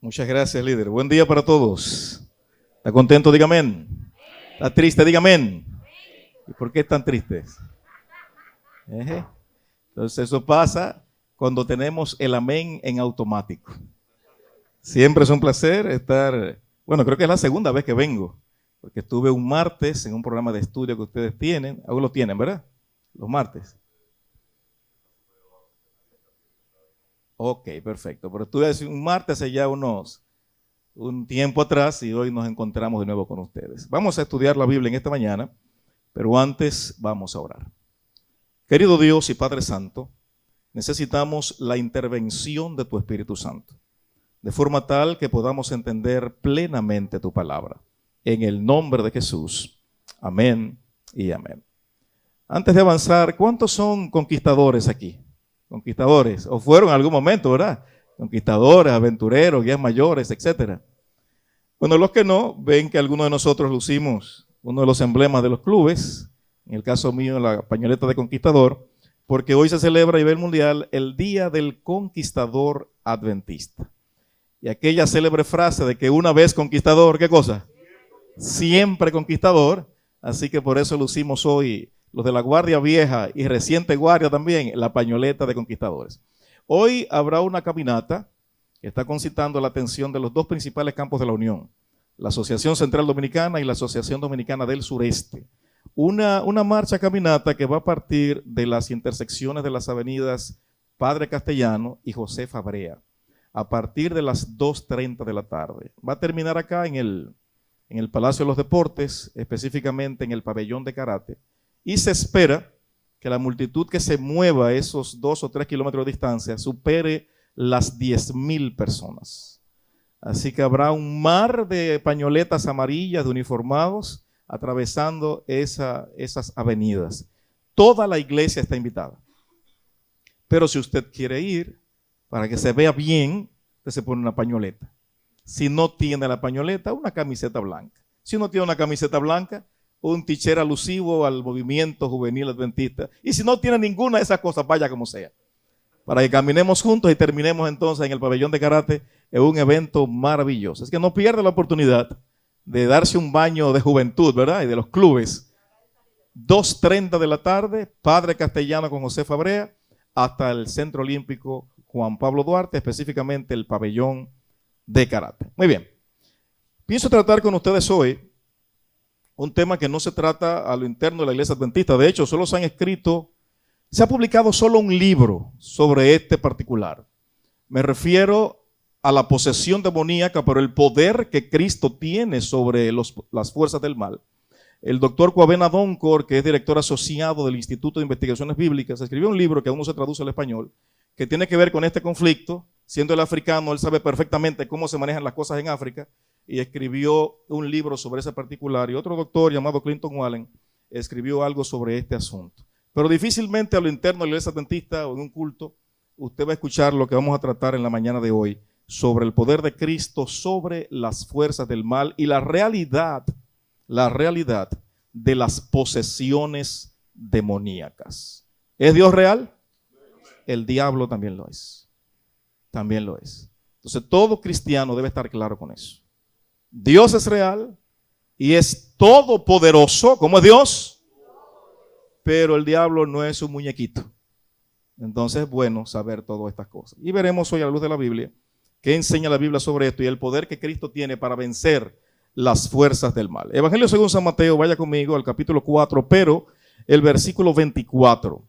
Muchas gracias, líder. Buen día para todos. ¿Está contento? Diga amén. ¿Está triste? Diga amén. ¿Y por qué están tristes? Entonces eso pasa cuando tenemos el amén en automático. Siempre es un placer estar, creo que es la segunda vez que vengo, porque estuve un martes en un programa de estudio que ustedes tienen, aún lo tienen, ¿verdad? Los martes. Ok, perfecto. Pero estuve un martes hace ya un tiempo atrás y hoy nos encontramos de nuevo con ustedes. Vamos a estudiar la Biblia en esta mañana, pero antes vamos a orar. Querido Dios y Padre Santo, necesitamos la intervención de tu Espíritu Santo, de forma tal que podamos entender plenamente tu palabra. En el nombre de Jesús. Amén y amén. Antes de avanzar, ¿cuántos son conquistadores aquí? Conquistadores, o fueron en algún momento, ¿verdad? Conquistadores, aventureros, guías mayores, etcétera. Bueno, los que no, ven que algunos de nosotros lucimos uno de los emblemas de los clubes, en el caso mío la pañoleta de conquistador, porque hoy se celebra a nivel mundial el Día del Conquistador Adventista. Y aquella célebre frase de que una vez conquistador, ¿qué cosa? Siempre conquistador, así que por eso lucimos hoy los de la Guardia Vieja y reciente Guardia también, la pañoleta de conquistadores. Hoy habrá una caminata que está concitando la atención de los dos principales campos de la Unión, la Asociación Central Dominicana y la Asociación Dominicana del Sureste. Una marcha caminata que va a partir de las intersecciones de las avenidas Padre Castellano y José Fabrea, a partir de las 2:30 de la tarde. Va a terminar acá en el Palacio de los Deportes, específicamente en el pabellón de karate, y se espera que la multitud que se mueva esos 2 o 3 kilómetros de distancia supere las 10,000 personas. Así que habrá un mar de pañoletas amarillas de uniformados atravesando esas avenidas. Toda la iglesia está invitada. Pero si usted quiere ir, para que se vea bien, usted se pone una pañoleta. Si no tiene la pañoleta, una camiseta blanca. Si no tiene una camiseta blanca, un t-shirt alusivo al movimiento juvenil adventista. Y si no tiene ninguna de esas cosas, vaya como sea. Para que caminemos juntos y terminemos entonces en el pabellón de karate en un evento maravilloso. Es que no pierda la oportunidad de darse un baño de juventud, ¿verdad? Y de los clubes. 2:30 de la tarde, Padre Castellano con José Fabrea, hasta el Centro Olímpico Juan Pablo Duarte, específicamente el pabellón de karate. Muy bien. Pienso tratar con ustedes hoy un tema que no se trata a lo interno de la iglesia adventista. De hecho, solo se ha publicado solo un libro sobre este particular. Me refiero a la posesión demoníaca, pero el poder que Cristo tiene sobre las fuerzas del mal. El doctor Coavena Doncor, que es director asociado del Instituto de Investigaciones Bíblicas, escribió un libro que aún no se traduce al español, que tiene que ver con este conflicto. Siendo el africano, él sabe perfectamente cómo se manejan las cosas en África y escribió un libro sobre ese particular. Y otro doctor llamado Clinton Wallen escribió algo sobre este asunto. Pero difícilmente a lo interno de la iglesia adventista o en un culto, usted va a escuchar lo que vamos a tratar en la mañana de hoy sobre el poder de Cristo sobre las fuerzas del mal y la realidad de las posesiones demoníacas. ¿Es Dios real? El diablo también lo es. También lo es. Entonces todo cristiano debe estar claro con eso. Dios es real y es todopoderoso, como es Dios, pero el diablo no es un muñequito. Entonces es bueno saber todas estas cosas. Y veremos hoy a la luz de la Biblia qué enseña la Biblia sobre esto y el poder que Cristo tiene para vencer las fuerzas del mal. Evangelio según San Mateo, vaya conmigo al capítulo 4, pero el versículo 24.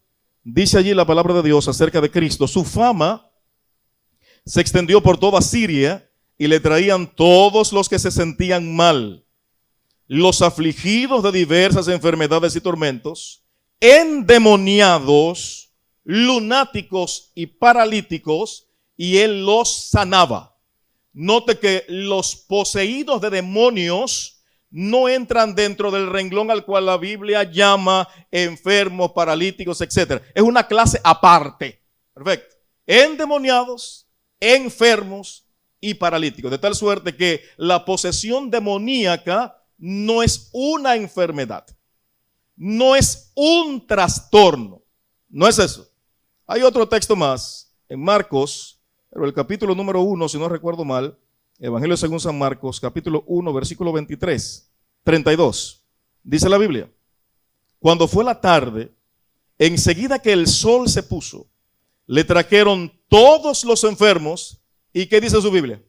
Dice allí la palabra de Dios acerca de Cristo. Su fama se extendió por toda Siria y le traían todos los que se sentían mal, los afligidos de diversas enfermedades y tormentos, endemoniados, lunáticos y paralíticos, y él los sanaba. Note que los poseídos de demonios no entran dentro del renglón al cual la Biblia llama enfermos, paralíticos, etc. Es una clase aparte. Perfecto. Endemoniados, enfermos y paralíticos. De tal suerte que la posesión demoníaca no es una enfermedad. No es un trastorno. No es eso. Hay otro texto más en Marcos, pero el capítulo número 1, si no recuerdo mal, Evangelio según San Marcos, capítulo 1, versículo 23, 32. Dice la Biblia: cuando fue la tarde, enseguida que el sol se puso, le trajeron todos los enfermos. ¿Y qué dice su Biblia?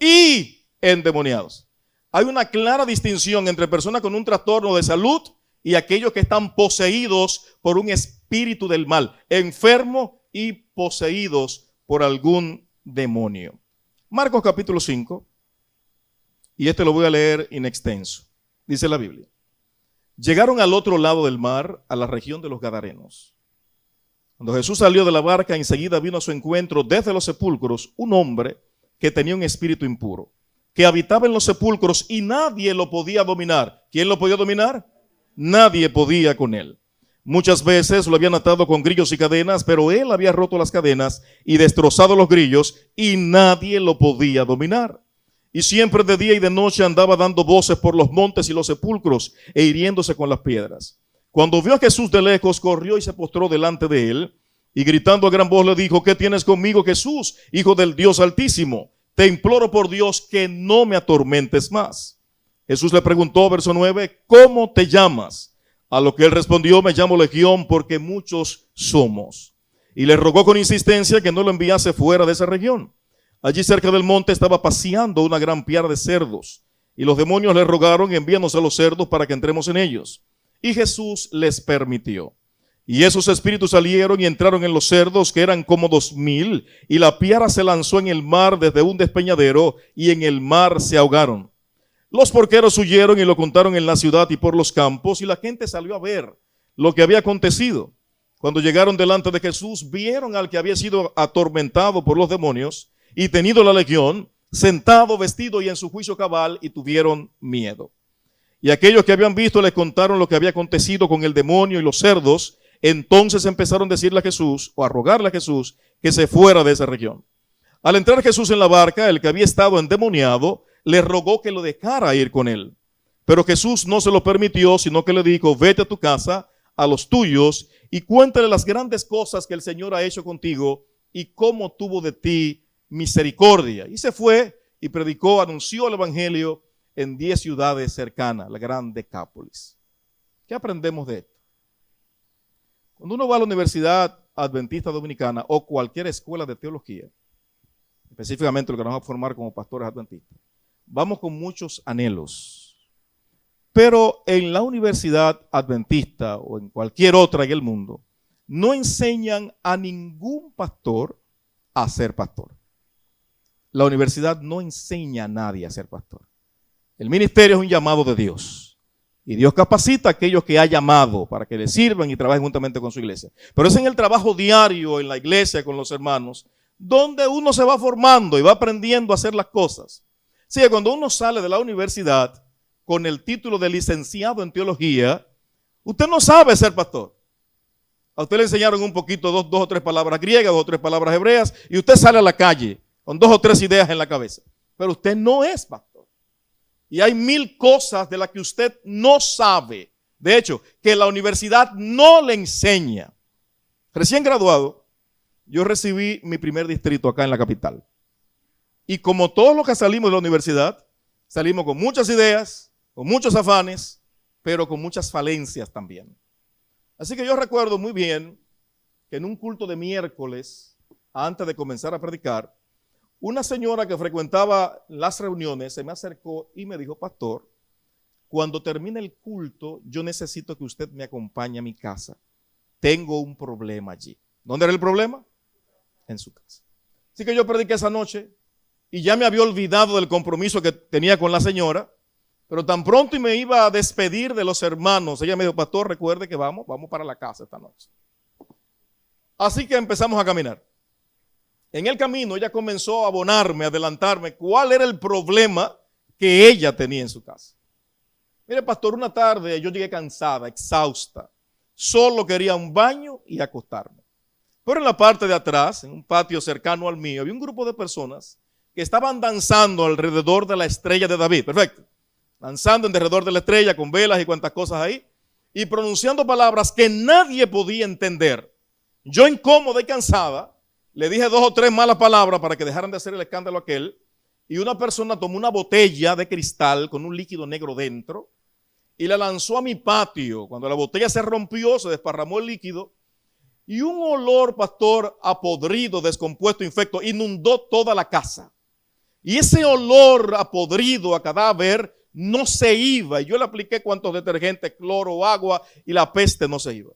Y endemoniados. Hay una clara distinción entre personas con un trastorno de salud y aquellos que están poseídos por un espíritu del mal, enfermos y poseídos por algún demonio. Marcos capítulo 5, y este lo voy a leer in extenso. Dice la Biblia: llegaron al otro lado del mar, a la región de los Gadarenos. Cuando Jesús salió de la barca, enseguida vino a su encuentro desde los sepulcros un hombre que tenía un espíritu impuro, que habitaba en los sepulcros y nadie lo podía dominar. ¿Quién lo podía dominar? Nadie podía con él. Muchas veces lo habían atado con grillos y cadenas, pero él había roto las cadenas y destrozado los grillos y nadie lo podía dominar. Y siempre de día y de noche andaba dando voces por los montes y los sepulcros e hiriéndose con las piedras. Cuando vio a Jesús de lejos, corrió y se postró delante de él y gritando a gran voz le dijo: ¿qué tienes conmigo, Jesús, Hijo del Dios Altísimo? Te imploro por Dios que no me atormentes más. Jesús le preguntó, verso 9, ¿cómo te llamas? A lo que él respondió: me llamo Legión, porque muchos somos. Y le rogó con insistencia que no lo enviase fuera de esa región. Allí cerca del monte estaba paseando una gran piara de cerdos, y los demonios le rogaron: envíanos a los cerdos para que entremos en ellos. Y Jesús les permitió. Y esos espíritus salieron y entraron en los cerdos, que eran como 2000, y la piara se lanzó en el mar desde un despeñadero, y en el mar se ahogaron. Los porqueros huyeron y lo contaron en la ciudad y por los campos, y la gente salió a ver lo que había acontecido. Cuando llegaron delante de Jesús, vieron al que había sido atormentado por los demonios y tenido la legión, sentado, vestido y en su juicio cabal, y tuvieron miedo. Y aquellos que habían visto les contaron lo que había acontecido con el demonio y los cerdos. Entonces empezaron a decirle a Jesús, o a rogarle a Jesús, que se fuera de esa región. Al entrar Jesús en la barca, el que había estado endemoniado le rogó que lo dejara ir con él. Pero Jesús no se lo permitió, sino que le dijo: vete a tu casa, a los tuyos, y cuéntale las grandes cosas que el Señor ha hecho contigo y cómo tuvo de ti misericordia. Y se fue y predicó, anunció el evangelio en 10 ciudades cercanas, la gran Decápolis. ¿Qué aprendemos de esto? Cuando uno va a la Universidad Adventista Dominicana o cualquier escuela de teología, específicamente lo que nos vamos a formar como pastores adventistas, vamos con muchos anhelos. Pero en la Universidad Adventista o en cualquier otra en el mundo, no enseñan a ningún pastor a ser pastor. La universidad no enseña a nadie a ser pastor. El ministerio es un llamado de Dios. Y Dios capacita a aquellos que ha llamado para que le sirvan y trabajen juntamente con su iglesia. Pero es en el trabajo diario, en la iglesia, con los hermanos, donde uno se va formando y va aprendiendo a hacer las cosas. Sí, cuando uno sale de la universidad con el título de licenciado en teología, usted no sabe ser pastor. A usted le enseñaron un poquito, dos o tres palabras griegas, 2 o 3 palabras hebreas, y usted sale a la calle con 2 o 3 ideas en la cabeza. Pero usted no es pastor. Y hay 1000 cosas de las que usted no sabe. De hecho, que la universidad no le enseña. Recién graduado, yo recibí mi primer distrito acá en la capital. Y como todos los que salimos de la universidad, salimos con muchas ideas, con muchos afanes, pero con muchas falencias también. Así que yo recuerdo muy bien que en un culto de miércoles, antes de comenzar a predicar, una señora que frecuentaba las reuniones se me acercó y me dijo: pastor, cuando termine el culto, yo necesito que usted me acompañe a mi casa. Tengo un problema allí. ¿Dónde era el problema? En su casa. Así que yo prediqué esa noche y ya me había olvidado del compromiso que tenía con la señora, pero tan pronto y me iba a despedir de los hermanos, ella me dijo: pastor, recuerde que vamos para la casa esta noche. Así que empezamos a caminar. En el camino ella comenzó a abonarme, a adelantarme cuál era el problema que ella tenía en su casa. Mire, pastor, una tarde yo llegué cansada, exhausta. Solo quería un baño y acostarme. Pero en la parte de atrás, en un patio cercano al mío, había un grupo de personas que estaban danzando alrededor de la estrella de David. Perfecto. Danzando alrededor de la estrella con velas y cuantas cosas ahí. Y pronunciando palabras que nadie podía entender. Yo, incómoda y cansada, le dije 2 o 3 malas palabras para que dejaran de hacer el escándalo aquel. y una persona tomó una botella de cristal con un líquido negro dentro y la lanzó a mi patio. Cuando la botella se rompió, se desparramó el líquido y un olor, pastor, a podrido, descompuesto, infecto, inundó toda la casa. Y ese olor a podrido, a cadáver, no se iba. Y yo le apliqué cuantos detergentes, cloro, agua, y la peste no se iba.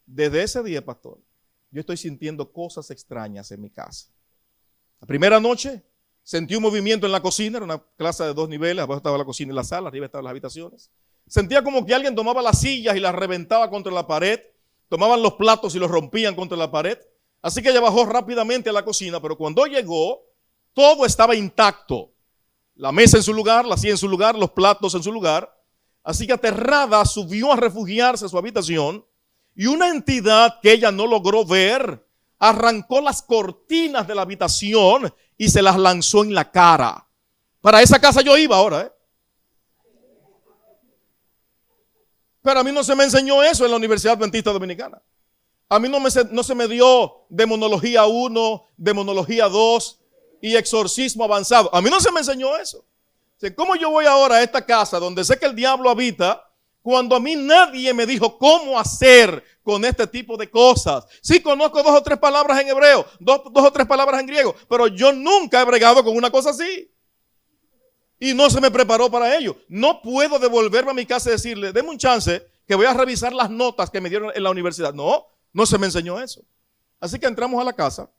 Desde ese día, pastor, yo estoy sintiendo cosas extrañas en mi casa. La primera noche sentí un movimiento en la cocina, era una casa de 2 niveles, abajo estaba la cocina y la sala, arriba estaban las habitaciones. Sentía como que alguien tomaba las sillas y las reventaba contra la pared, tomaban los platos y los rompían contra la pared. Así que ella bajó rápidamente a la cocina, pero cuando llegó, todo estaba intacto. La mesa en su lugar, la silla en su lugar, los platos en su lugar. Así que aterrada subió a refugiarse a su habitación y una entidad que ella no logró ver arrancó las cortinas de la habitación y se las lanzó en la cara. Para esa casa yo iba ahora, Pero a mí no se me enseñó eso en la Universidad Adventista Dominicana. A mí no se me dio demonología 1, demonología 2 y exorcismo avanzado. A mí no se me enseñó eso. ¿Cómo yo voy ahora a esta casa donde sé que el diablo habita cuando a mí nadie me dijo cómo hacer con este tipo de cosas? Sí conozco 2 o 3 palabras en hebreo, 2 o 3 palabras en griego, pero yo nunca he bregado con una cosa así. Y no se me preparó para ello. No puedo devolverme a mi casa y decirle, deme un chance que voy a revisar las notas que me dieron en la universidad. No se me enseñó eso. Así que entramos a la casa.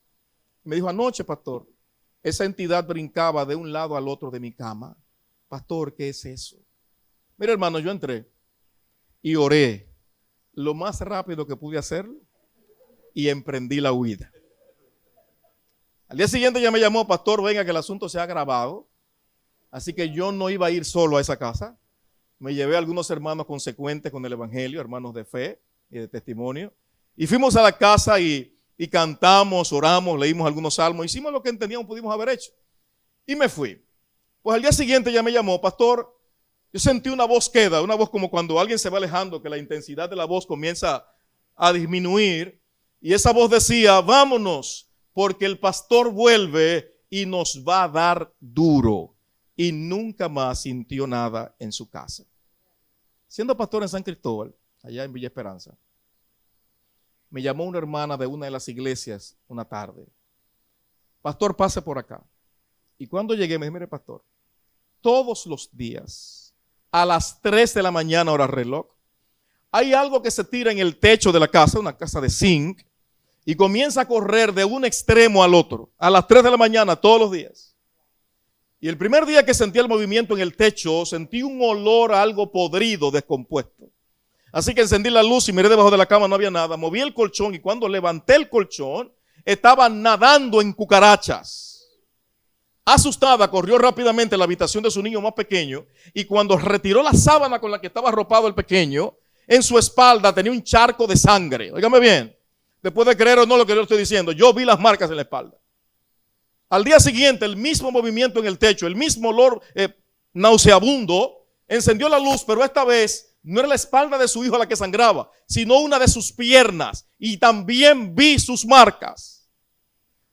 Me dijo, anoche, pastor, esa entidad brincaba de un lado al otro de mi cama. Pastor, ¿qué es eso? Mira, hermano, yo entré y oré lo más rápido que pude hacerlo y emprendí la huida. Al día siguiente ya me llamó, pastor, venga que el asunto se ha agravado. Así que yo no iba a ir solo a esa casa. Me llevé a algunos hermanos consecuentes con el evangelio, hermanos de fe y de testimonio. Y fuimos a la casa y cantamos, oramos, leímos algunos salmos, hicimos lo que entendíamos pudimos haber hecho. Y me fui. Pues al día siguiente ya me llamó, pastor, yo sentí una voz queda, una voz como cuando alguien se va alejando, que la intensidad de la voz comienza a disminuir. Y esa voz decía, vámonos, porque el pastor vuelve y nos va a dar duro. Y nunca más sintió nada en su casa. Siendo pastor en San Cristóbal, allá en Villa Esperanza, me llamó una hermana de una de las iglesias una tarde. Pastor, pase por acá. Y cuando llegué me dijo, mire pastor, todos los días, a las 3 de la mañana, hora reloj, hay algo que se tira en el techo de la casa, una casa de zinc, y comienza a correr de un extremo al otro, a las 3 de la mañana todos los días. Y el primer día que sentí el movimiento en el techo, sentí un olor a algo podrido, descompuesto. Así que encendí la luz y miré debajo de la cama, no había nada. Moví el colchón y cuando levanté el colchón, estaba nadando en cucarachas. Asustada, corrió rápidamente a la habitación de su niño más pequeño y cuando retiró la sábana con la que estaba arropado el pequeño, en su espalda tenía un charco de sangre. Óigame bien, después de creer o no lo que yo estoy diciendo, yo vi las marcas en la espalda. Al día siguiente, el mismo movimiento en el techo, el mismo olor nauseabundo, encendió la luz, pero esta vez no era la espalda de su hijo la que sangraba, sino una de sus piernas. Y también vi sus marcas.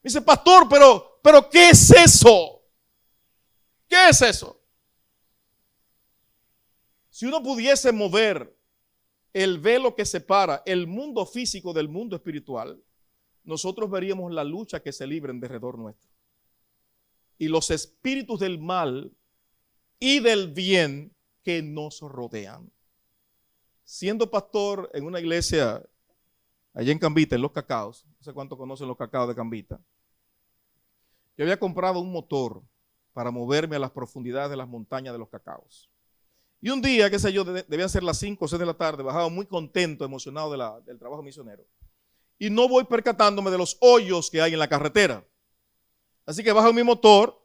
Dice, pastor, pero ¿qué es eso? ¿Qué es eso? Si uno pudiese mover el velo que separa el mundo físico del mundo espiritual, nosotros veríamos la lucha que se libra en derredor nuestro. Y los espíritus del mal y del bien que nos rodean. Siendo pastor en una iglesia allá en Cambita, en Los Cacaos, no sé cuántos conocen Los Cacaos de Cambita, yo había comprado un motor para moverme a las profundidades de las montañas de Los Cacaos. Y un día, qué sé yo, debían ser las 5 o 6 de la tarde, bajaba muy contento, emocionado del trabajo misionero. Y no voy percatándome de los hoyos que hay en la carretera. Así que bajo mi motor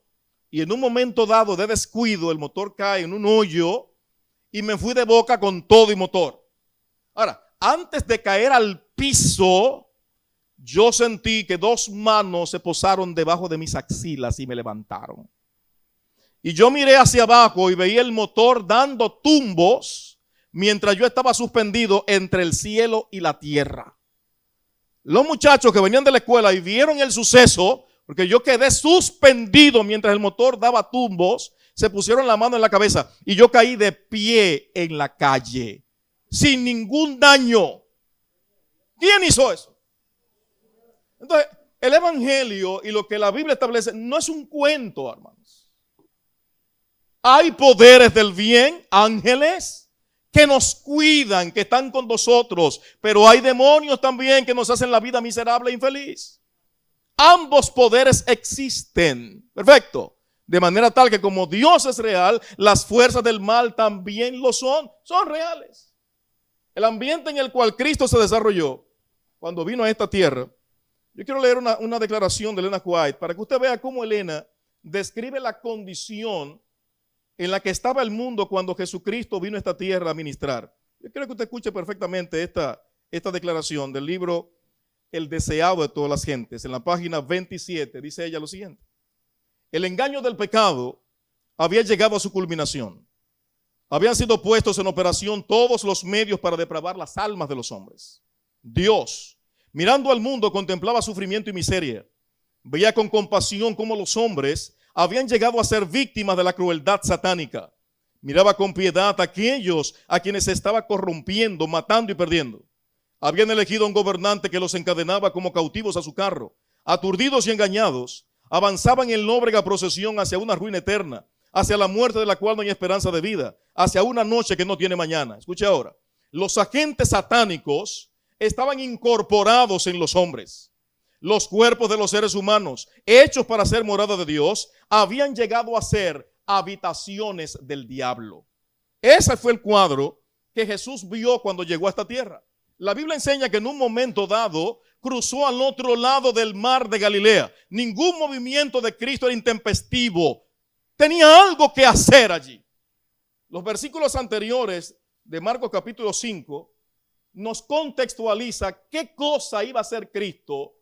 y en un momento dado de descuido el motor cae en un hoyo y me fui de boca con todo y motor. Ahora, antes de caer al piso, yo sentí que 2 manos se posaron debajo de mis axilas y me levantaron. Y yo miré hacia abajo y veía el motor dando tumbos mientras yo estaba suspendido entre el cielo y la tierra. Los muchachos que venían de la escuela y vieron el suceso, Porque yo quedé suspendido mientras el motor daba tumbos, se pusieron la mano en la cabeza y yo caí de pie en la calle, sin ningún daño. ¿Quién hizo eso? Entonces, el evangelio y lo que la Biblia establece no es un cuento, hermanos. Hay poderes del bien, ángeles, que nos cuidan, que están con nosotros, pero hay demonios también que nos hacen la vida miserable e infeliz. Ambos poderes existen. Perfecto. De manera tal que como Dios es real, las fuerzas del mal también lo son. Son reales. El ambiente en el cual Cristo se desarrolló cuando vino a esta tierra. Yo quiero leer una declaración de Elena White para que usted vea cómo Elena describe la condición en la que estaba el mundo cuando Jesucristo vino a esta tierra a ministrar. Yo quiero que usted escuche perfectamente esta declaración del libro El deseado de todas las gentes. En la página 27 dice ella lo siguiente. El engaño del pecado había llegado a su culminación. Habían sido puestos en operación todos los medios para depravar las almas de los hombres. Dios, mirando al mundo, contemplaba sufrimiento y miseria. Veía con compasión cómo los hombres habían llegado a ser víctimas de la crueldad satánica. Miraba con piedad a aquellos a quienes se estaba corrompiendo, matando y perdiendo. Habían elegido a un gobernante que los encadenaba como cautivos a su carro. Aturdidos y engañados, avanzaban en lóbrega procesión hacia una ruina eterna, hacia la muerte de la cual no hay esperanza de vida, hacia una noche que no tiene mañana. Escuche ahora, los agentes satánicos estaban incorporados en los hombres. Los cuerpos de los seres humanos, hechos para ser morada de Dios, habían llegado a ser habitaciones del diablo. Ese fue el cuadro que Jesús vio cuando llegó a esta tierra. La Biblia enseña que en un momento dado cruzó al otro lado del mar de Galilea. Ningún movimiento de Cristo era intempestivo. Tenía algo que hacer allí. Los versículos anteriores de Marcos capítulo 5 nos contextualiza qué cosa iba a hacer Cristo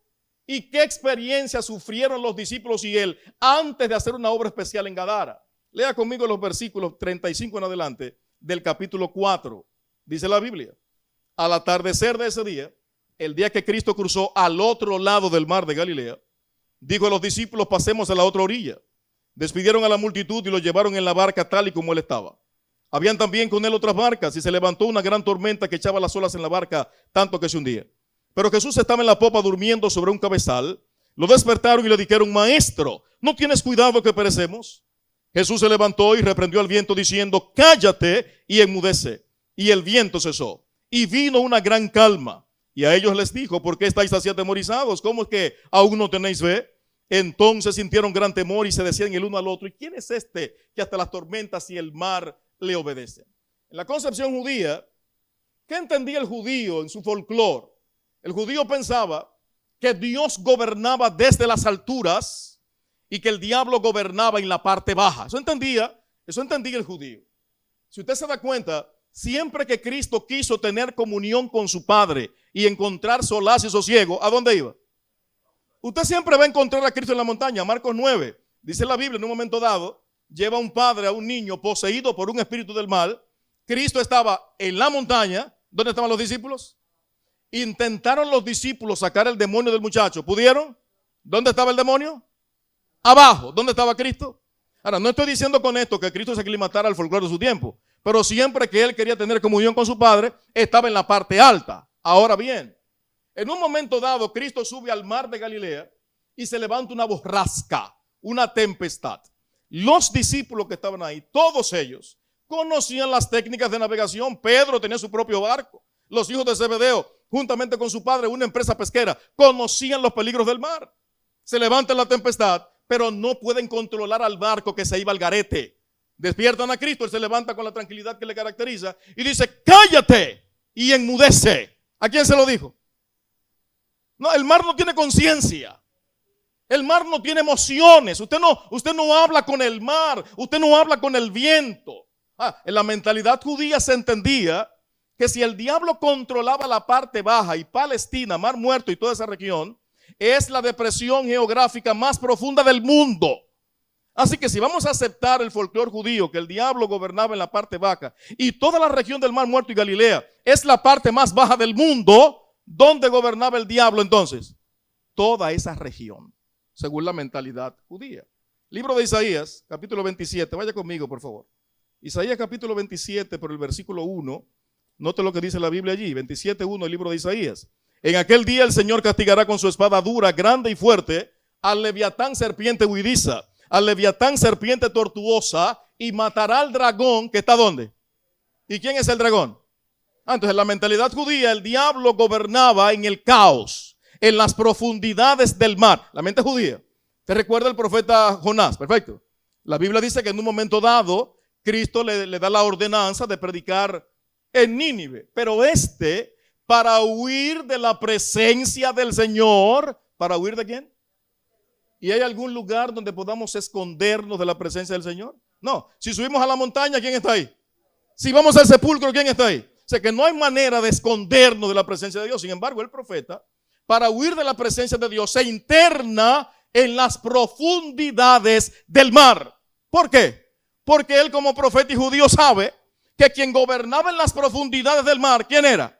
y qué experiencia sufrieron los discípulos y él antes de hacer una obra especial en Gadara. Lea conmigo los versículos 35 en adelante del capítulo 4. Dice la Biblia: al atardecer de ese día, el día que Cristo cruzó al otro lado del mar de Galilea, dijo a los discípulos: pasemos a la otra orilla. Despidieron a la multitud y lo llevaron en la barca tal y como él estaba. Habían también con él otras barcas y se levantó una gran tormenta que echaba las olas en la barca tanto que se hundía. Pero Jesús estaba en la popa durmiendo sobre un cabezal. Lo despertaron y le dijeron: maestro, ¿no tienes cuidado que perecemos? Jesús se levantó y reprendió al viento diciendo: cállate y enmudece. Y el viento cesó y vino una gran calma. Y a ellos les dijo: ¿por qué estáis así atemorizados? ¿Cómo es que aún no tenéis fe? Entonces sintieron gran temor y se decían el uno al otro: ¿y quién es este que hasta las tormentas y el mar le obedecen? En la concepción judía, ¿qué entendía el judío en su folclore? El judío pensaba que Dios gobernaba desde las alturas y que el diablo gobernaba en la parte baja. Eso entendía el judío. Si usted se da cuenta, siempre que Cristo quiso tener comunión con su Padre y encontrar solaz y sosiego, ¿a dónde iba? Usted siempre va a encontrar a Cristo en la montaña. Marcos 9, dice la Biblia, en un momento dado, lleva un padre a un niño poseído por un espíritu del mal. Cristo estaba en la montaña. ¿Dónde estaban los discípulos? Intentaron los discípulos sacar el demonio del muchacho. ¿Pudieron? ¿Dónde estaba el demonio? Abajo. ¿Dónde estaba Cristo? Ahora, no estoy diciendo con esto que Cristo se aclimatara al folclore de su tiempo, pero siempre que él quería tener comunión con su Padre, estaba en la parte alta. Ahora bien, en un momento dado, Cristo sube al mar de Galilea y se levanta una borrasca, una tempestad. Los discípulos que estaban ahí, todos ellos, conocían las técnicas de navegación. Pedro tenía su propio barco. Los hijos de Zebedeo, juntamente con su padre, una empresa pesquera, conocían los peligros del mar. Se levanta la tempestad, pero no pueden controlar al barco que se iba al garete. Despiertan a Cristo, él se levanta con la tranquilidad que le caracteriza y dice: cállate y enmudece. ¿A quién se lo dijo? No, el mar no tiene conciencia. El mar no tiene emociones. Usted no habla con el mar. Usted no habla con el viento. En la mentalidad judía se entendía que si el diablo controlaba la parte baja y Palestina, Mar Muerto y toda esa región, es la depresión geográfica más profunda del mundo. Así que si vamos a aceptar el folclore judío, que el diablo gobernaba en la parte baja y toda la región del Mar Muerto y Galilea es la parte más baja del mundo, ¿dónde gobernaba el diablo entonces? Toda esa región. según la mentalidad judía. Libro de Isaías, capítulo 27, vaya conmigo por favor. Isaías capítulo 27, por el versículo 1, note lo que dice la Biblia allí, 27:1, el libro de Isaías. En aquel día el Señor castigará con su espada dura, grande y fuerte, al leviatán serpiente huidiza, al leviatán serpiente tortuosa, y matará al dragón que está ¿dónde? ¿Y quién es el dragón? Entonces, en la mentalidad judía, el diablo gobernaba en el caos, en las profundidades del mar. La mente judía. ¿Te recuerda el profeta Jonás? Perfecto. La Biblia dice que en un momento dado, Cristo le da la ordenanza de predicar en Nínive. Pero para huir de la presencia del Señor, ¿para huir de quién? ¿Y hay algún lugar donde podamos escondernos de la presencia del Señor? No. Si subimos a la montaña, ¿quién está ahí? Si vamos al sepulcro, ¿quién está ahí? O sea que no hay manera de escondernos de la presencia de Dios. Sin embargo, el profeta, para huir de la presencia de Dios, se interna en las profundidades del mar. ¿Por qué? Porque él, como profeta y judío, sabe que quien gobernaba en las profundidades del mar, ¿quién era?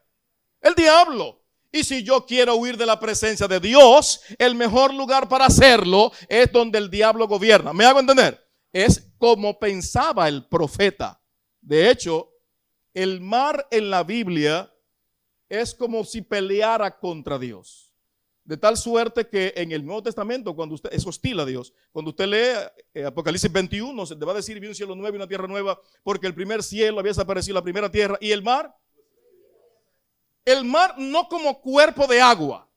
El diablo. Y si yo quiero huir de la presencia de Dios, el mejor lugar para hacerlo es donde el diablo gobierna. ¿Me hago entender? Es como pensaba el profeta. De hecho, el mar en la Biblia es como si peleara contra Dios. De tal suerte que en el Nuevo Testamento, cuando usted es hostil a Dios, cuando usted lee Apocalipsis 21, se le va a decir: vi un cielo nuevo y una tierra nueva, porque el primer cielo había desaparecido, la primera tierra. ¿Y el mar? El mar no como cuerpo de agua,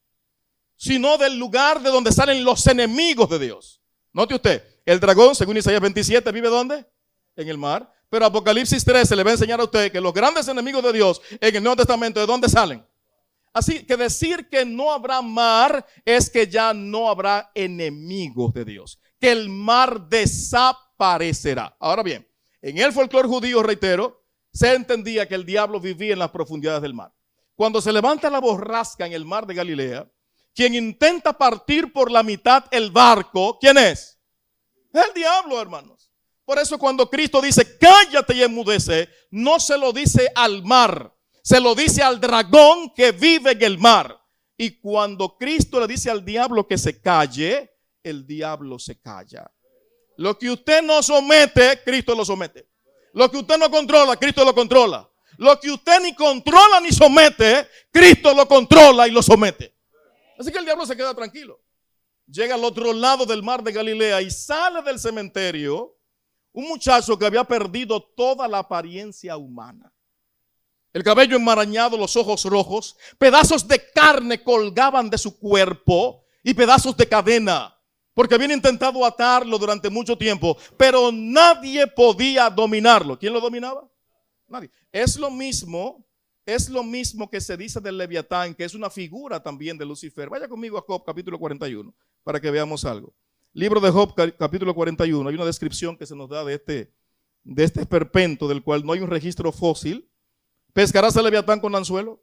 sino del lugar de donde salen los enemigos de Dios. Note usted, el dragón, según Isaías 27, ¿vive dónde? En el mar. Pero Apocalipsis 13 le va a enseñar a usted que los grandes enemigos de Dios en el Nuevo Testamento, ¿de dónde salen? Así que decir que no habrá mar es que ya no habrá enemigos de Dios, que el mar desaparecerá. Ahora bien, en el folclore judío, reitero, se entendía que el diablo vivía en las profundidades del mar. Cuando se levanta la borrasca en el mar de Galilea, quien intenta partir por la mitad el barco, ¿quién es? El diablo, hermanos. Por eso cuando Cristo dice cállate y enmudece, no se lo dice al mar, se lo dice al dragón que vive en el mar. Y cuando Cristo le dice al diablo que se calle, el diablo se calla. Lo que usted no somete, Cristo lo somete. Lo que usted no controla, Cristo lo controla. Lo que usted ni controla ni somete, Cristo lo controla y lo somete. Así que el diablo se queda tranquilo. Llega al otro lado del mar de Galilea y sale del cementerio un muchacho que había perdido toda la apariencia humana. El cabello enmarañado, los ojos rojos, pedazos de carne colgaban de su cuerpo y pedazos de cadena, porque habían intentado atarlo durante mucho tiempo, pero nadie podía dominarlo. ¿Quién lo dominaba? Nadie. Es lo mismo que se dice del Leviatán, que es una figura también de Lucifer. Vaya conmigo a Job capítulo 41 para que veamos algo. Libro de Job capítulo 41, hay una descripción que se nos da de este esperpento del cual no hay un registro fósil. Pescarás al Leviatán con anzuelo,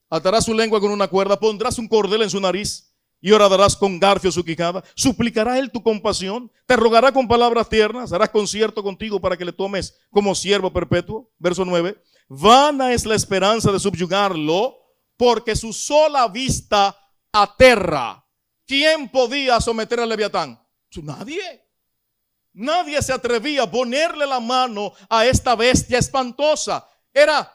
atarás su lengua con una cuerda, pondrás un cordel en su nariz y horadarás con garfio su quijada. Suplicará él tu compasión, te rogará con palabras tiernas, harás concierto contigo para que le tomes como siervo perpetuo. Verso 9, vana es la esperanza de subyugarlo, porque su sola vista aterra. ¿Quién podía someter al Leviatán? Nadie. Nadie se atrevía a ponerle la mano a esta bestia espantosa. Era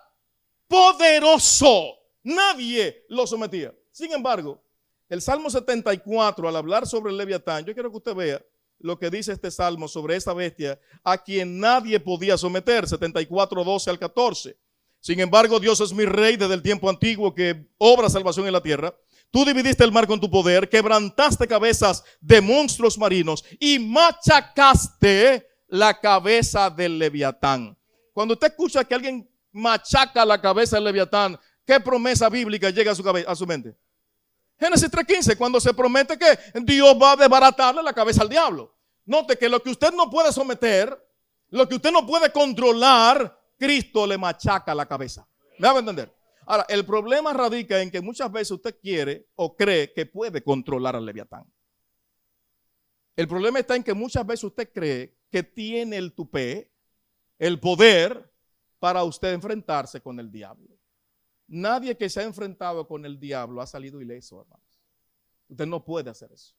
poderoso. Nadie lo sometía. Sin embargo, el Salmo 74, al hablar sobre el Leviatán, yo quiero que usted vea lo que dice este Salmo sobre esta bestia a quien nadie podía someter. 74, 12 al 14. Sin embargo, Dios es mi rey desde el tiempo antiguo que obra salvación en la tierra. Tú dividiste el mar con tu poder, quebrantaste cabezas de monstruos marinos y machacaste la cabeza del Leviatán. Cuando usted escucha que alguien machaca la cabeza del Leviatán, ¿qué promesa bíblica llega a su mente? Génesis 3:15, cuando se promete que Dios va a desbaratarle la cabeza al diablo. Note que lo que usted no puede someter, lo que usted no puede controlar, Cristo le machaca la cabeza. ¿Me hago entender? Ahora, el problema radica en que muchas veces usted quiere o cree que puede controlar al Leviatán. El problema está en que muchas veces usted cree que tiene el tupé, el poder para usted enfrentarse con el diablo. Nadie que se ha enfrentado con el diablo ha salido ileso, hermanos. Usted no puede hacer eso.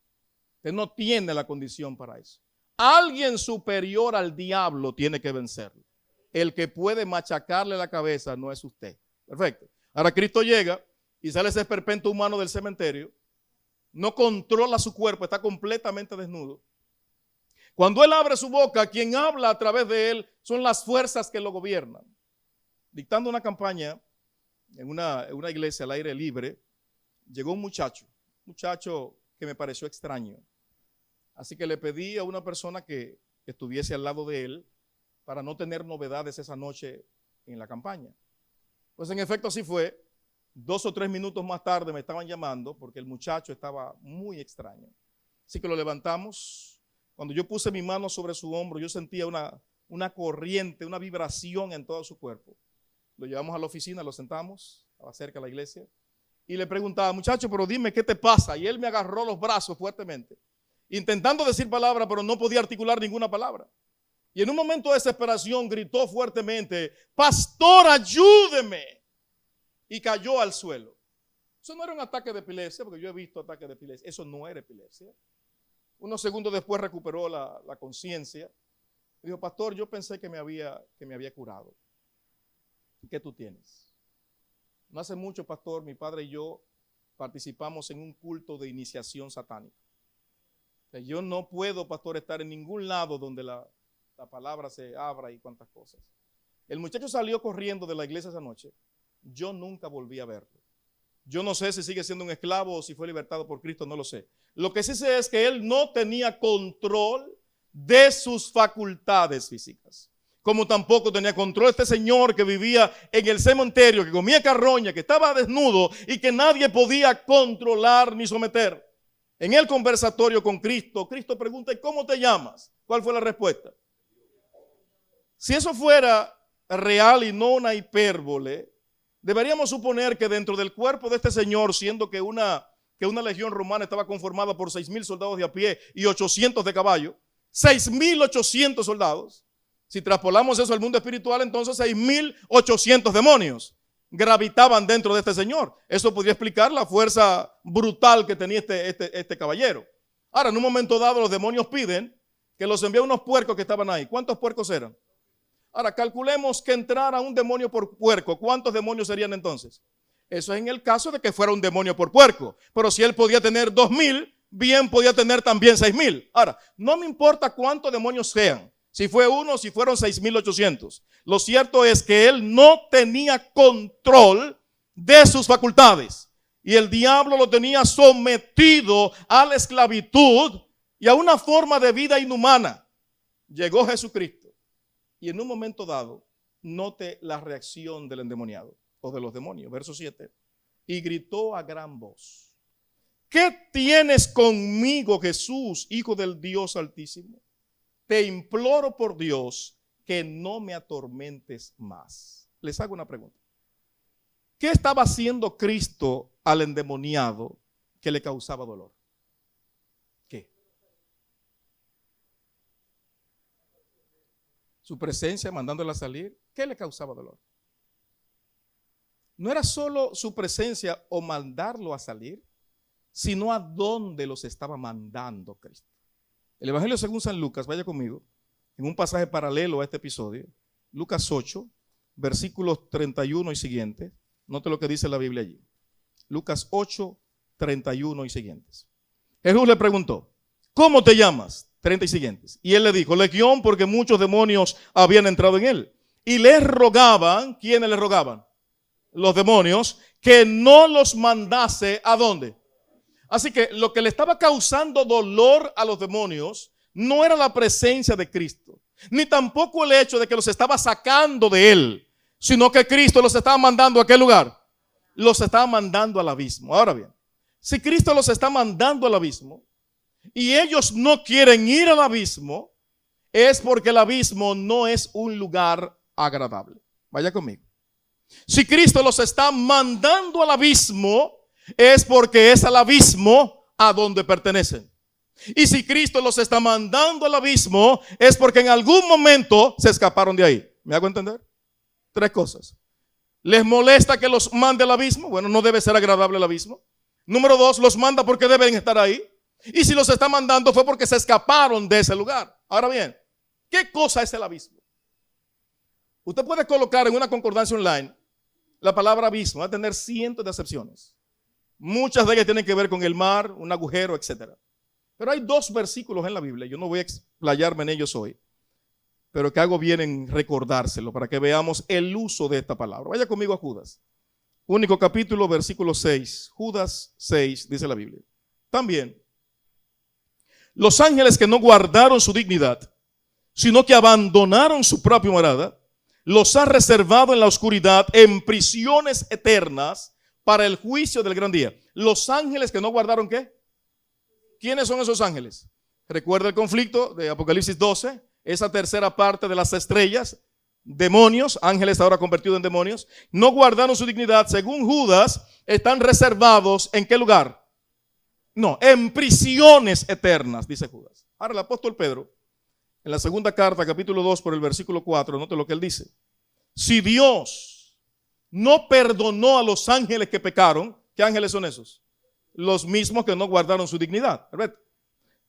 Usted no tiene la condición para eso. Alguien superior al diablo tiene que vencerlo. El que puede machacarle la cabeza no es usted. Perfecto. Ahora Cristo llega y sale ese esperpento humano del cementerio. No controla su cuerpo, está completamente desnudo. Cuando Él abre su boca, quien habla a través de Él son las fuerzas que lo gobiernan. Dictando una campaña en una iglesia al aire libre, llegó un muchacho que me pareció extraño. Así que le pedí a una persona que estuviese al lado de él para no tener novedades esa noche en la campaña. Pues en efecto así fue. 2 o 3 minutos más tarde me estaban llamando porque el muchacho estaba muy extraño. Así que lo levantamos. Cuando yo puse mi mano sobre su hombro, yo sentía una corriente, una vibración en todo su cuerpo. Lo llevamos a la oficina, lo sentamos, estaba cerca de la iglesia, y le preguntaba, muchacho, pero dime, ¿qué te pasa? Y él me agarró los brazos fuertemente, intentando decir palabra, pero no podía articular ninguna palabra. Y en un momento de desesperación gritó fuertemente, pastor, ayúdeme. Y cayó al suelo. Eso no era un ataque de epilepsia, porque yo he visto ataques de epilepsia. Eso no era epilepsia. Unos segundos después recuperó la conciencia. Dijo, pastor, yo pensé que me había curado. ¿Qué tú tienes? No hace mucho, pastor, mi padre y yo participamos en un culto de iniciación satánica. Yo no puedo, pastor, estar en ningún lado donde la palabra se abra y cuantas cosas. El muchacho salió corriendo de la iglesia esa noche. Yo nunca volví a verlo. Yo no sé si sigue siendo un esclavo o si fue libertado por Cristo, no lo sé. Lo que sí sé es que él no tenía control de sus facultades físicas. Como tampoco tenía control este señor que vivía en el cementerio, que comía carroña, que estaba desnudo y que nadie podía controlar ni someter. En el conversatorio con Cristo, Cristo pregunta, ¿cómo te llamas? ¿Cuál fue la respuesta? Si eso fuera real y no una hipérbole, deberíamos suponer que dentro del cuerpo de este señor, siendo que una legión romana estaba conformada por 6,000 soldados de a pie y 800 de caballo, 6,800 soldados. Si traspolamos eso al mundo espiritual, entonces 6,800 demonios gravitaban dentro de este señor. Eso podría explicar la fuerza brutal que tenía este caballero. Ahora, en un momento dado, los demonios piden que los envíe unos puercos que estaban ahí. ¿Cuántos puercos eran? Ahora, calculemos que entrara un demonio por puerco. ¿Cuántos demonios serían entonces? Eso es en el caso de que fuera un demonio por puerco. Pero si él podía tener 2,000, bien podía tener también 6,000. Ahora, no me importa cuántos demonios sean. Si fue uno, si fueron 6,800. Lo cierto es que él no tenía control de sus facultades. Y el diablo lo tenía sometido a la esclavitud y a una forma de vida inhumana. Llegó Jesucristo. Y en un momento dado, note la reacción del endemoniado o de los demonios. Verso 7. Y gritó a gran voz, ¿qué tienes conmigo, Jesús, Hijo del Dios Altísimo? Te imploro por Dios que no me atormentes más. Les hago una pregunta. ¿Qué estaba haciendo Cristo al endemoniado que le causaba dolor? ¿Qué? Su presencia mandándola a salir. ¿Qué le causaba dolor? No era solo su presencia o mandarlo a salir, sino a dónde los estaba mandando Cristo. El Evangelio según San Lucas, vaya conmigo, en un pasaje paralelo a este episodio, Lucas 8, versículos 31 y siguientes. Note lo que dice la Biblia allí. Lucas 8, 31 y siguientes. Jesús le preguntó, ¿cómo te llamas? 30 y siguientes. Y él le dijo, Legión, porque muchos demonios habían entrado en él. Y le rogaban, ¿quiénes le rogaban? Los demonios, que no los mandase ¿a dónde? Así que lo que le estaba causando dolor a los demonios no era la presencia de Cristo, ni tampoco el hecho de que los estaba sacando de él, sino que Cristo los estaba mandando ¿a qué lugar? Los estaba mandando al abismo. Ahora bien, si Cristo los está mandando al abismo y ellos no quieren ir al abismo, es porque el abismo no es un lugar agradable. Vaya conmigo. Si Cristo los está mandando al abismo, es porque es al abismo a donde pertenecen. Y si Cristo los está mandando al abismo, es porque en algún momento se escaparon de ahí. ¿Me hago entender? 3 cosas. ¿Les molesta que los mande al abismo? Bueno, no debe ser agradable el abismo. Número 2, los manda porque deben estar ahí. Y si los está mandando fue porque se escaparon de ese lugar. Ahora bien, ¿qué cosa es el abismo? Usted puede colocar en una concordancia online la palabra abismo, va a tener cientos de acepciones. Muchas de ellas tienen que ver con el mar, un agujero, etc. Pero hay dos versículos en la Biblia, yo no voy a explayarme en ellos hoy, pero que hago bien en recordárselo para que veamos el uso de esta palabra. Vaya conmigo a Judas. Único capítulo, versículo 6. Judas 6, dice la Biblia. También, los ángeles que no guardaron su dignidad, sino que abandonaron su propia morada, los ha reservado en la oscuridad, en prisiones eternas, para el juicio del gran día. Los ángeles que no guardaron, ¿qué? ¿Quiénes son esos ángeles? Recuerda el conflicto de Apocalipsis 12, esa tercera parte de las estrellas, demonios, ángeles ahora convertidos en demonios, no guardaron su dignidad, según Judas, están reservados, ¿en qué lugar? No, en prisiones eternas, dice Judas. Ahora el apóstol Pedro, en la segunda carta, capítulo 2, por el versículo 4, note lo que él dice. Si Dios no perdonó a los ángeles que pecaron, ¿qué ángeles son esos? Los mismos que no guardaron su dignidad.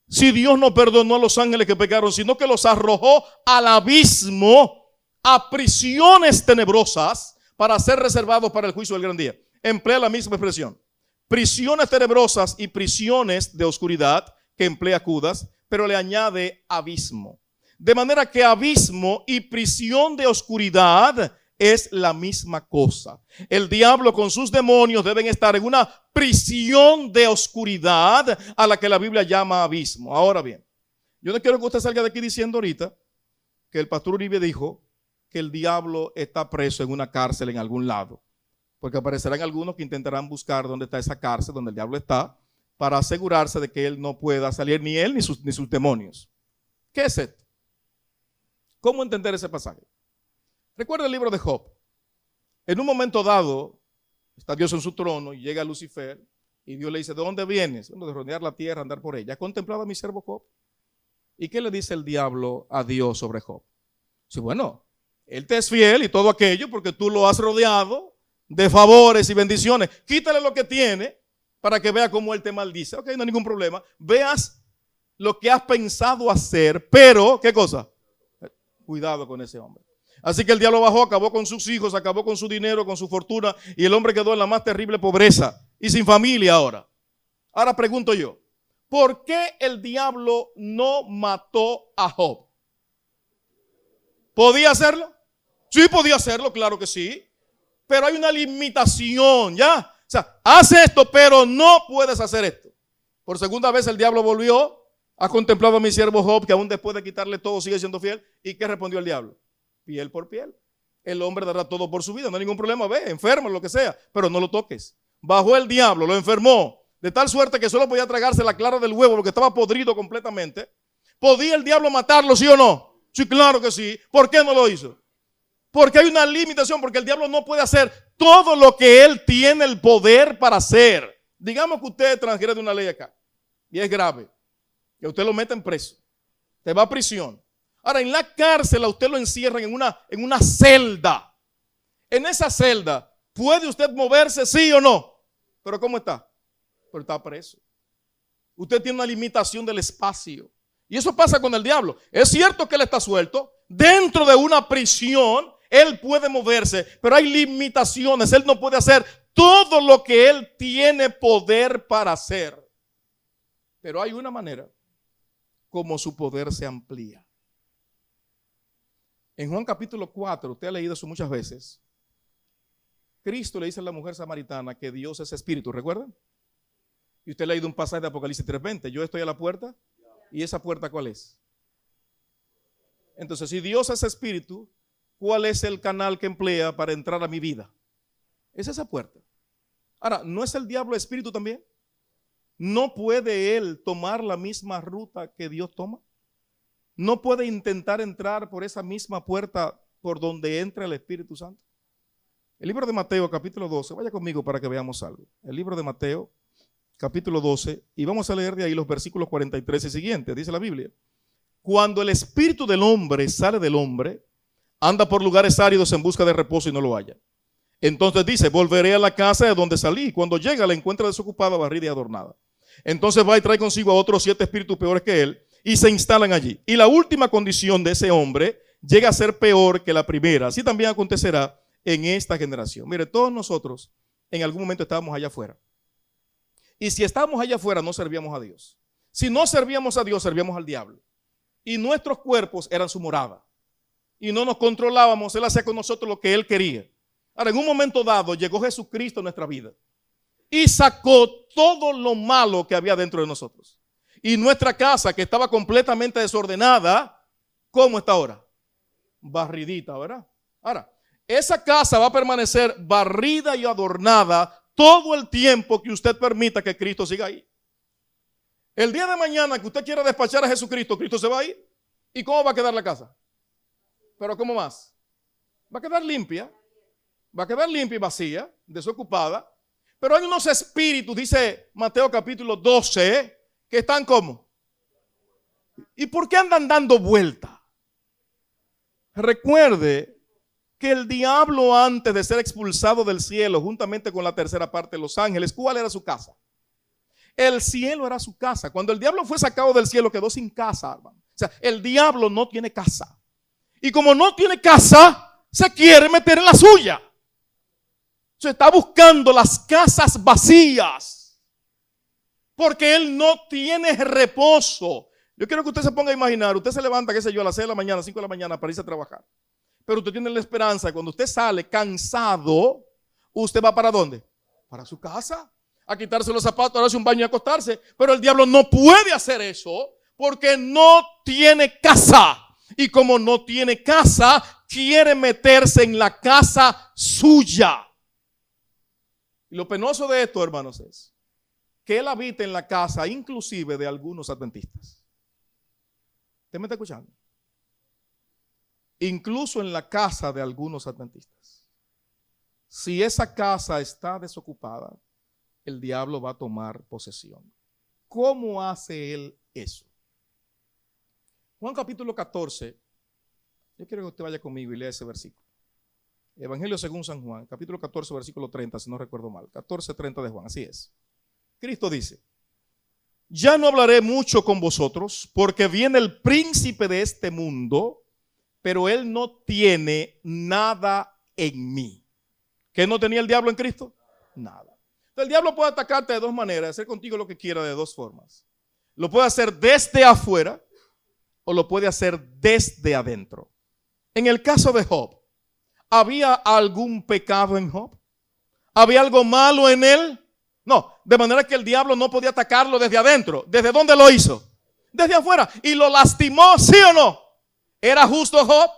Si Dios no perdonó a los ángeles que pecaron, sino que los arrojó al abismo, a prisiones tenebrosas, para ser reservados para el juicio del gran día. Emplea la misma expresión. Prisiones tenebrosas y prisiones de oscuridad, que emplea Judas, pero le añade abismo. De manera que abismo y prisión de oscuridad es la misma cosa. El diablo con sus demonios deben estar en una prisión de oscuridad a la que la Biblia llama abismo. Ahora bien, yo no quiero que usted salga de aquí diciendo ahorita que el pastor Uribe dijo que el diablo está preso en una cárcel en algún lado. Porque aparecerán algunos que intentarán buscar dónde está esa cárcel, donde el diablo está, para asegurarse de que él no pueda salir, ni él ni sus demonios. ¿Qué es esto? ¿Cómo entender ese pasaje? Recuerda el libro de Job. En un momento dado, está Dios en su trono y llega Lucifer y Dios le dice, ¿de dónde vienes? Bueno, de rodear la tierra, andar por ella. ¿Has contemplado a mi siervo Job? ¿Y qué le dice el diablo a Dios sobre Job? Sí, bueno, él te es fiel y todo aquello porque tú lo has rodeado de favores y bendiciones. Quítale lo que tiene para que vea cómo él te maldice. Ok, no hay ningún problema. Veas lo que has pensado hacer, pero, ¿qué cosa? Cuidado con ese hombre. Así que el diablo bajó, acabó con sus hijos, acabó con su dinero, con su fortuna, y el hombre quedó en la más terrible pobreza y sin familia ahora. Ahora pregunto yo, ¿por qué el diablo no mató a Job? ¿Podía hacerlo? Sí, podía hacerlo, claro que sí. Pero hay una limitación, ¿ya? O sea, haz esto, pero no puedes hacer esto. Por segunda vez el diablo volvió. Ha contemplado a mi siervo Job, que aún después de quitarle todo sigue siendo fiel. ¿Y qué respondió el diablo? Piel por piel. El hombre dará todo por su vida, no hay ningún problema. Ve, enfermo, lo que sea, pero no lo toques. Bajó el diablo, lo enfermó, de tal suerte que solo podía tragarse la clara del huevo porque estaba podrido completamente. ¿Podía el diablo matarlo, sí o no? Sí, claro que sí. ¿Por qué no lo hizo? Porque hay una limitación, porque el diablo no puede hacer todo lo que él tiene el poder para hacer. Digamos que usted transgrede una ley acá y es grave. Que usted lo meten preso, te va a prisión. Ahora, en la cárcel a usted lo encierran en una celda. En esa celda, ¿puede usted moverse, sí o no? ¿Pero cómo está? Pero está preso. Usted tiene una limitación del espacio. Y eso pasa con el diablo. Es cierto que él está suelto. Dentro de una prisión, él puede moverse, pero hay limitaciones. Él no puede hacer todo lo que él tiene poder para hacer. Pero hay una manera como su poder se amplía. En Juan capítulo 4, usted ha leído eso muchas veces. Cristo le dice a la mujer samaritana que Dios es espíritu, ¿recuerdan? Y usted ha leído un pasaje de Apocalipsis 3:20. Yo estoy a la puerta. ¿Y esa puerta cuál es? Entonces, si Dios es espíritu, ¿cuál es el canal que emplea para entrar a mi vida? Es esa puerta. Ahora, ¿no es el diablo espíritu también? ¿No puede él tomar la misma ruta que Dios toma? ¿No puede intentar entrar por esa misma puerta por donde entra el Espíritu Santo? El libro de Mateo, capítulo 12, vaya conmigo para que veamos algo. El libro de Mateo, capítulo 12, y vamos a leer de ahí los versículos 43 y siguientes. Dice la Biblia: cuando el espíritu del hombre sale del hombre, anda por lugares áridos en busca de reposo y no lo halla. Entonces dice: volveré a la casa de donde salí. Cuando llega la encuentra desocupada, barrida y adornada. Entonces va y trae consigo a otros 7 espíritus peores que él y se instalan allí. Y la última condición de ese hombre llega a ser peor que la primera. Así también acontecerá en esta generación. Mire, todos nosotros en algún momento estábamos allá afuera. Y si estábamos allá afuera no servíamos a Dios. Si no servíamos a Dios, servíamos al diablo. Y nuestros cuerpos eran su morada. Y no nos controlábamos, Él hacía con nosotros lo que Él quería. Ahora, en un momento dado llegó Jesucristo a nuestra vida y sacó todo lo malo que había dentro de nosotros. Y nuestra casa, que estaba completamente desordenada, ¿cómo está ahora? Barridita, ¿verdad? Ahora, esa casa va a permanecer barrida y adornada todo el tiempo que usted permita que Cristo siga ahí. El día de mañana que usted quiera despachar a Jesucristo, Cristo se va a ir. ¿Y cómo va a quedar la casa? Pero ¿cómo más? Va a quedar limpia. Va a quedar limpia y vacía, desocupada. Pero hay unos espíritus, dice Mateo capítulo 12, que están como. ¿Y por qué andan dando vuelta? Recuerde que el diablo, antes de ser expulsado del cielo, juntamente con la tercera parte de los ángeles, ¿cuál era su casa? El cielo era su casa. Cuando el diablo fue sacado del cielo, quedó sin casa, hermano. O sea, el diablo no tiene casa. Y como no tiene casa, se quiere meter en la suya. Se está buscando las casas vacías. Porque él no tiene reposo. Yo quiero que usted se ponga a imaginar. Usted se levanta, qué sé yo, a las 6 de la mañana, 5 de la mañana para irse a trabajar. Pero usted tiene la esperanza de cuando usted sale cansado, ¿usted va para dónde? Para su casa. A quitarse los zapatos, a darse un baño y acostarse. Pero el diablo no puede hacer eso porque no tiene casa. Y como no tiene casa, quiere meterse en la casa suya. Y lo penoso de esto, hermanos, es que él habita en la casa inclusive de algunos adventistas. ¿Usted me está escuchando? Incluso en la casa de algunos adventistas. Si esa casa está desocupada, el diablo va a tomar posesión. ¿Cómo hace él eso? Juan capítulo 14. Yo quiero que usted vaya conmigo y lea ese versículo. Evangelio según San Juan, capítulo 14, versículo 30, si no recuerdo mal. 14:30 de Juan, así es. Cristo dice: ya no hablaré mucho con vosotros, porque viene el príncipe de este mundo, pero él no tiene nada en mí. ¿Qué no tenía el diablo en Cristo? Nada. El diablo puede atacarte de dos maneras, hacer contigo lo que quiera de dos formas. Lo puede hacer desde afuera o lo puede hacer desde adentro. En el caso de Job, ¿había algún pecado en Job? ¿Había algo malo en él? No, de manera que el diablo no podía atacarlo desde adentro. ¿Desde dónde lo hizo? Desde afuera. ¿Y lo lastimó, sí o no? ¿Era justo Job?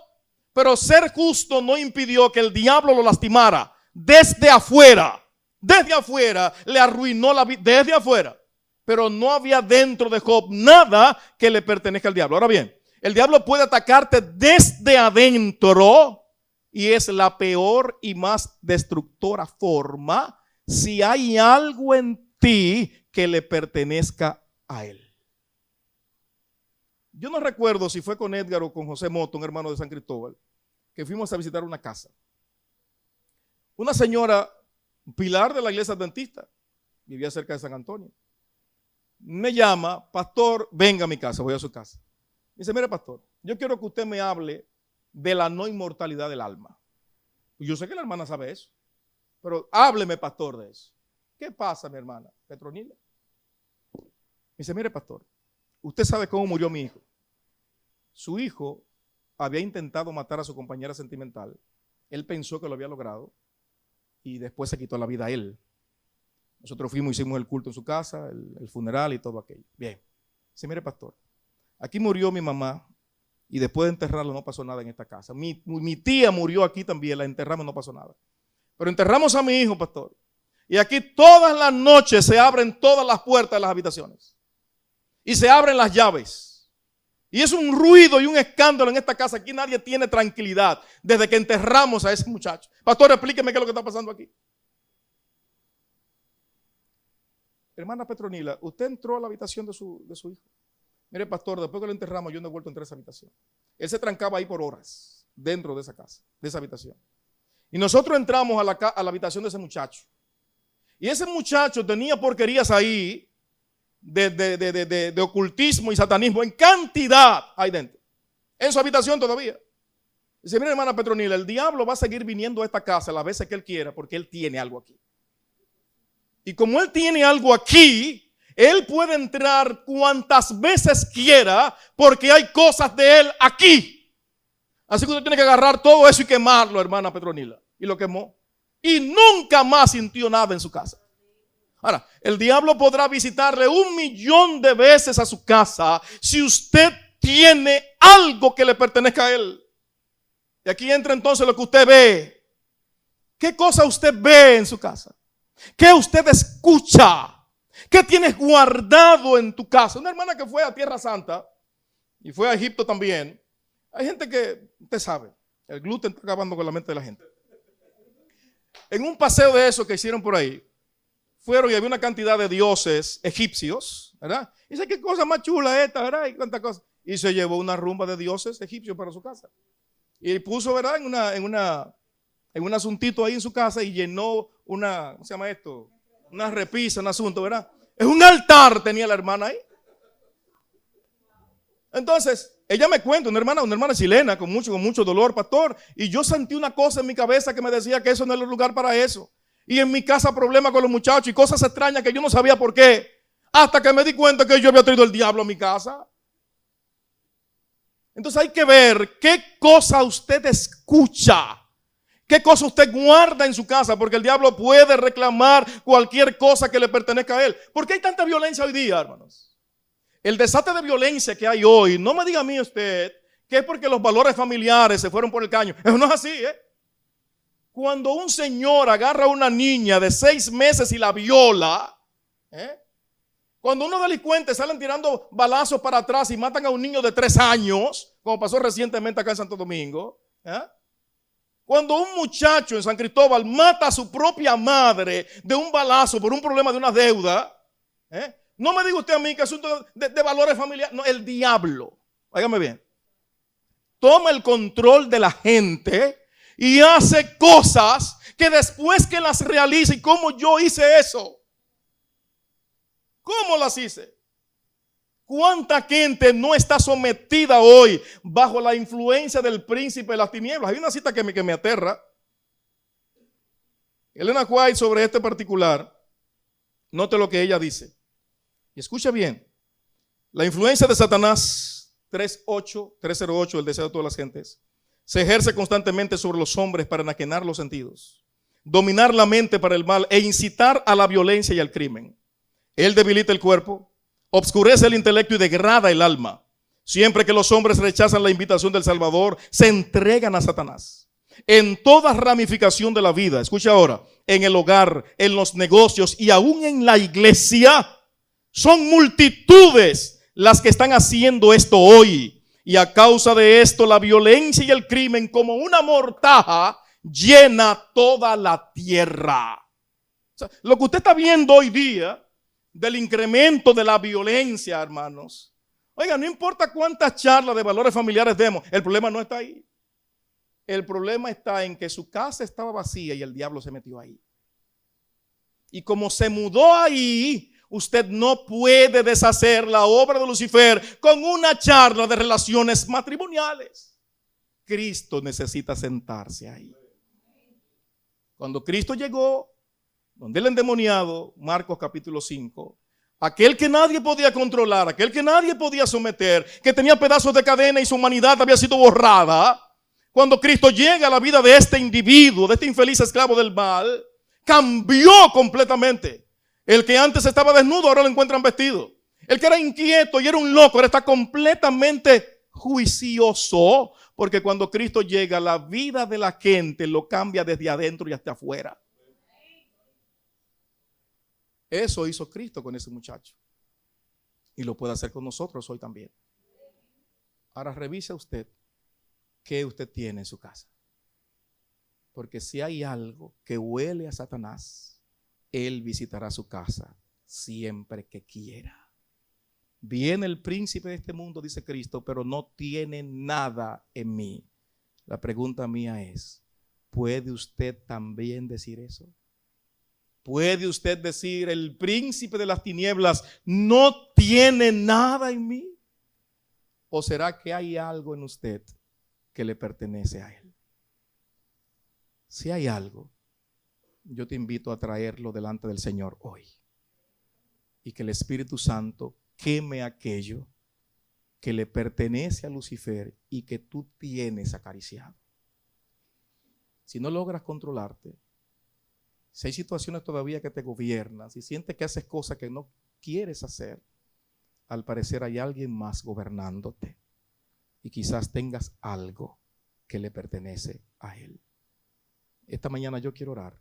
Pero ser justo no impidió que el diablo lo lastimara desde afuera. Desde afuera le arruinó la vida, desde afuera. Pero no había dentro de Job nada que le pertenezca al diablo. Ahora bien, el diablo puede atacarte desde adentro y es la peor y más destructora forma si hay algo en ti que le pertenezca a él. Yo no recuerdo si fue con Edgar o con José Moto, un hermano de San Cristóbal, que fuimos a visitar una casa. Una señora, pilar de la iglesia adventista, vivía cerca de San Antonio. Me llama: pastor, venga a mi casa. Voy a su casa. Me dice: mire, pastor, yo quiero que usted me hable de la no inmortalidad del alma. Yo sé que la hermana sabe eso, pero hábleme, pastor, de eso. ¿Qué pasa, mi hermana Petronila? Me dice: mire, pastor, usted sabe cómo murió mi hijo. Su hijo había intentado matar a su compañera sentimental. Él pensó que lo había logrado y después se quitó la vida a él. Nosotros fuimos, hicimos el culto en su casa, el funeral y todo aquello. Bien. Dice: mire, pastor, aquí murió mi mamá y después de enterrarla no pasó nada en esta casa. Mi tía murió aquí también, la enterramos y no pasó nada. Pero enterramos a mi hijo, pastor. Y aquí todas las noches se abren todas las puertas de las habitaciones. Y se abren las llaves. Y es un ruido y un escándalo en esta casa. Aquí nadie tiene tranquilidad desde que enterramos a ese muchacho. Pastor, explíqueme qué es lo que está pasando aquí. Hermana Petronila, usted entró a la habitación de su hijo. Mire, pastor, después que lo enterramos, yo no he vuelto a entrar a esa habitación. Él se trancaba ahí por horas, dentro de esa casa, de esa habitación. Y nosotros entramos a la habitación de ese muchacho. Y ese muchacho tenía porquerías ahí de ocultismo y satanismo en cantidad ahí dentro, en su habitación todavía. Dice, mira hermana Petronila, el diablo va a seguir viniendo a esta casa las veces que él quiera porque él tiene algo aquí. Y como él tiene algo aquí, él puede entrar cuantas veces quiera porque hay cosas de él aquí. Así que usted tiene que agarrar todo eso y quemarlo, hermana Petronila. Y lo quemó. Y nunca más sintió nada en su casa. Ahora, el diablo podrá visitarle 1,000,000 de veces a su casa si usted tiene algo que le pertenezca a él. Y aquí entra entonces lo que usted ve. ¿Qué cosa usted ve en su casa? ¿Qué usted escucha? ¿Qué tienes guardado en tu casa? Una hermana que fue a Tierra Santa y fue a Egipto también. Hay gente que, usted sabe, el gluten está acabando con la mente de la gente. En un paseo de eso que hicieron por ahí, fueron y había una cantidad de dioses egipcios, ¿verdad? Y dice, qué cosa más chula esta, ¿verdad? Y cuántas cosas. Y se llevó una rumba de dioses egipcios para su casa. Y puso, ¿verdad? En un asuntito ahí en su casa y llenó una, ¿cómo se llama esto? Una repisa, un asunto, ¿verdad? Es un altar tenía la hermana ahí. Entonces, ella me cuenta, una hermana chilena con mucho dolor, pastor, y yo sentí una cosa en mi cabeza que me decía que eso no era el lugar para eso. Y en mi casa problemas con los muchachos y cosas extrañas que yo no sabía por qué. Hasta que me di cuenta que yo había traído el diablo a mi casa. Entonces hay que ver qué cosa usted escucha. ¿Qué cosa usted guarda en su casa? Porque el diablo puede reclamar cualquier cosa que le pertenezca a él. ¿Por qué hay tanta violencia hoy día, hermanos? El desate de violencia que hay hoy, no me diga a mí usted que es porque los valores familiares se fueron por el caño. Eso no es así, ¿eh? Cuando un señor agarra a una niña de 6 meses y la viola, cuando unos delincuentes salen tirando balazos para atrás y matan a un niño de 3 años, como pasó recientemente acá en Santo Domingo, cuando un muchacho en San Cristóbal mata a su propia madre de un balazo por un problema de una deuda, no me diga usted a mí que es asunto de valores familiares, no, el diablo, óigame bien, toma el control de la gente y hace cosas que después que las realice, ¿y cómo yo hice eso? ¿Cómo las hice? ¿Cuánta gente no está sometida hoy bajo la influencia del príncipe de las tinieblas? Hay una cita que me aterra. Elena White sobre este particular, note lo que ella dice. Y escucha bien. La influencia de Satanás 308, el deseo de todas las gentes, se ejerce constantemente sobre los hombres para enajenar los sentidos, dominar la mente para el mal e incitar a la violencia y al crimen. Él debilita el cuerpo, obscurece el intelecto y degrada el alma. Siempre que los hombres rechazan la invitación del Salvador, se entregan a Satanás. En toda ramificación de la vida, escucha ahora, en el hogar, en los negocios y aún en la iglesia, son multitudes las que están haciendo esto hoy. Y a causa de esto, la violencia y el crimen, como una mortaja, llena toda la tierra. O sea, lo que usted está viendo hoy día del incremento de la violencia, hermanos. Oiga, no importa cuántas charlas de valores familiares demos, el problema no está ahí. El problema está en que su casa estaba vacía y el diablo se metió ahí. Y como se mudó ahí, usted no puede deshacer la obra de Lucifer con una charla de relaciones matrimoniales. Cristo necesita sentarse ahí. Cuando Cristo llegó, donde el endemoniado, Marcos capítulo 5, aquel que nadie podía controlar, aquel que nadie podía someter, que tenía pedazos de cadena y su humanidad había sido borrada, cuando Cristo llega a la vida de este individuo, de este infeliz esclavo del mal, cambió completamente. El que antes estaba desnudo, ahora lo encuentran vestido. El que era inquieto y era un loco, ahora está completamente juicioso, porque cuando Cristo llega, la vida de la gente lo cambia desde adentro y hasta afuera. Eso hizo Cristo con ese muchacho. Y lo puede hacer con nosotros hoy también. Ahora revise usted qué usted tiene en su casa. Porque si hay algo que huele a Satanás, él visitará su casa siempre que quiera. Viene el príncipe de este mundo, dice Cristo, pero no tiene nada en mí. La pregunta mía es, ¿puede usted también decir eso? ¿Puede usted decir, el príncipe de las tinieblas no tiene nada en mí? ¿O será que hay algo en usted que le pertenece a él? Si hay algo, yo te invito a traerlo delante del Señor hoy. Y que el Espíritu Santo queme aquello que le pertenece a Lucifer y que tú tienes acariciado. Si no logras controlarte, si hay situaciones todavía que te gobiernan, si sientes que haces cosas que no quieres hacer, al parecer hay alguien más gobernándote. Y quizás tengas algo que le pertenece a él. Esta mañana yo quiero orar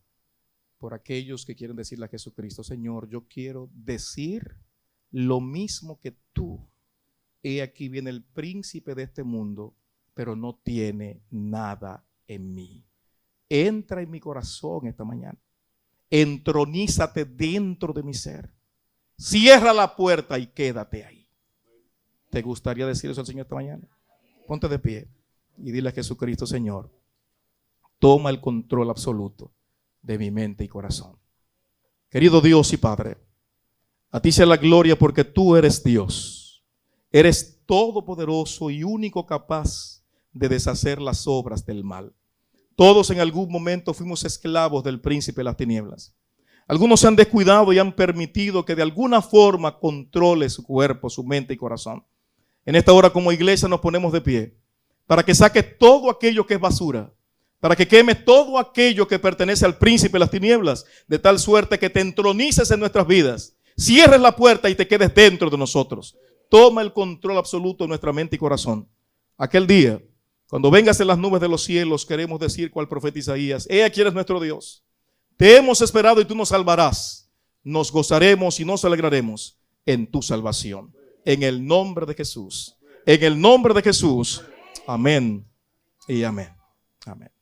por aquellos que quieren decirle a Jesucristo: Señor, yo quiero decir lo mismo que tú. He aquí viene el príncipe de este mundo, pero no tiene nada en mí. Entra en mi corazón esta mañana. Entronízate dentro de mi ser. Cierra la puerta y quédate ahí. ¿Te gustaría decir eso al Señor esta mañana? Ponte de pie y dile a Jesucristo: Señor, toma el control absoluto de mi mente y corazón. Querido Dios y Padre, a ti sea la gloria porque tú eres Dios. Eres todopoderoso y único capaz de deshacer las obras del mal. Todos en algún momento fuimos esclavos del príncipe de las tinieblas. Algunos se han descuidado y han permitido que de alguna forma controle su cuerpo, su mente y corazón. En esta hora como iglesia nos ponemos de pie para que saque todo aquello que es basura, para que queme todo aquello que pertenece al príncipe de las tinieblas, de tal suerte que te entronices en nuestras vidas, cierres la puerta y te quedes dentro de nosotros. Toma el control absoluto de nuestra mente y corazón. Aquel día, cuando vengas en las nubes de los cielos, queremos decir cual profeta Isaías: he aquí eres nuestro Dios. Te hemos esperado y tú nos salvarás. Nos gozaremos y nos alegraremos en tu salvación. En el nombre de Jesús. En el nombre de Jesús. Amén y amén. Amén.